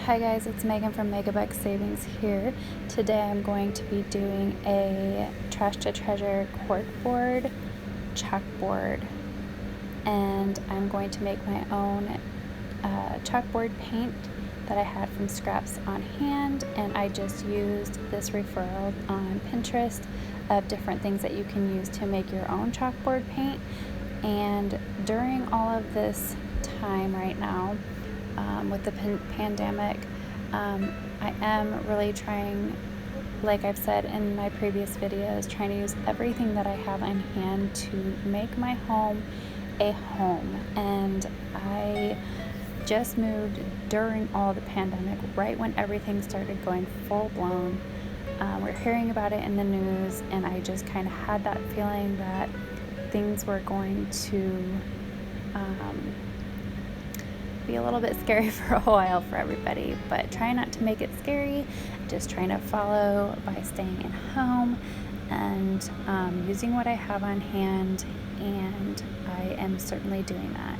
Hi guys, it's Megan from Megabucks Savings here. Today I'm going to be doing a Trash to Treasure corkboard chalkboard, and I'm going to make my own chalkboard paint that I had from scraps on hand, and I just used this referral on Pinterest of different things that you can use to make your own chalkboard paint. And during all of this time right now, with the pandemic, I am really trying, like I've said in my previous videos, trying to use everything that I have on hand to make my home a home. And I just moved during all the pandemic, right when everything started going full blown. We're hearing about it in the news, and I just kind of had that feeling that things were going to be a little bit scary for a while for everybody, but try not to make it scary, just trying to follow by staying at home and using what I have on hand, and I am certainly doing that.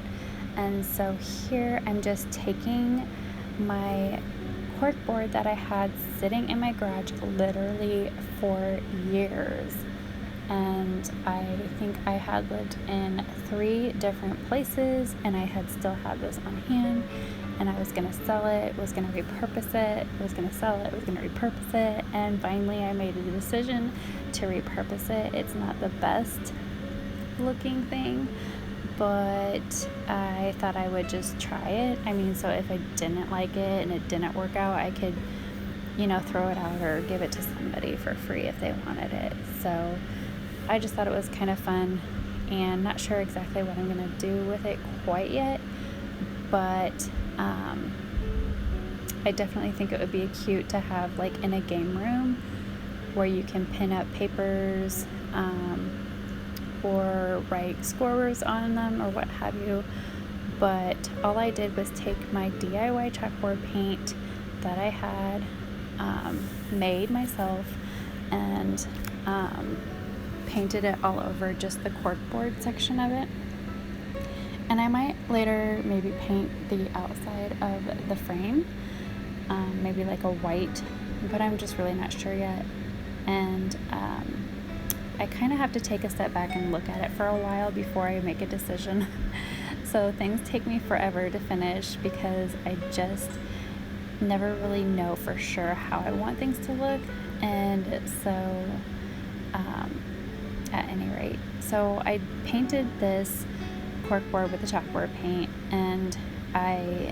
And so here I'm just taking my corkboard that I had sitting in my garage literally for years, and I think I had lived in 3 different places, and I had still had this on hand, and I was going to sell it, was going to repurpose it, was going to sell it, was going to repurpose it, and finally I made a decision to repurpose it. It's not the best looking thing, but I thought I would just try it. I mean, so if I didn't like it and it didn't work out, I could, throw it out or give it to somebody for free if they wanted it. So I just thought it was kind of fun, and not sure exactly what I'm going to do with it quite yet, but I definitely think it would be cute to have like in a game room where you can pin up papers or write scorers on them or what have you. But all I did was take my DIY chalkboard paint that I had made myself and painted it all over just the corkboard section of it. And I might later maybe paint the outside of the frame, maybe like a white, but I'm just really not sure yet. And I kind of have to take a step back and look at it for a while before I make a decision. So things take me forever to finish because I just never really know for sure how I want things to look. And so at any rate, so I painted this corkboard with the chalkboard paint, and I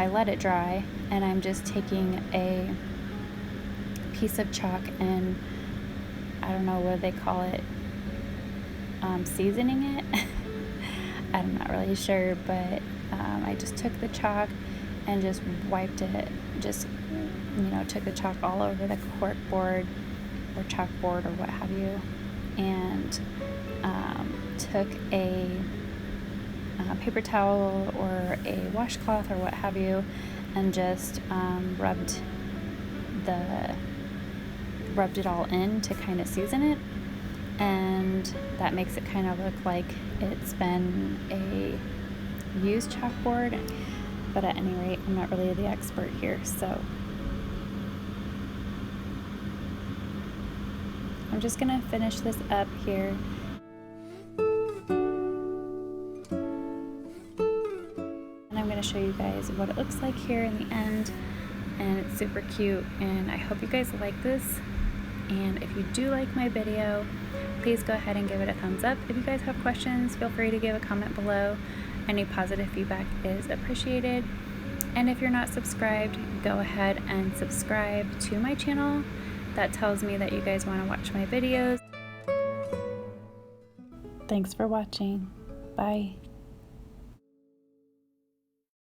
let it dry, and I'm just taking a piece of chalk and I don't know what they call it, seasoning it. I'm not really sure, but I just took the chalk and just wiped it, took the chalk all over the corkboard or chalkboard or what have you, and took a paper towel or a washcloth or what have you, and just rubbed it all in to kind of season it, and that makes it kind of look like it's been a used chalkboard. But at any rate, I'm not really the expert here, so I'm just gonna finish this up here. And I'm gonna show you guys what it looks like here in the end, and it's super cute, and I hope you guys like this. And if you do like my video, please go ahead and give it a thumbs up. If you guys have questions, feel free to give a comment below. Any positive feedback is appreciated. And if you're not subscribed, go ahead and subscribe to my channel. That tells me that you guys want to watch my videos. Thanks for watching. Bye.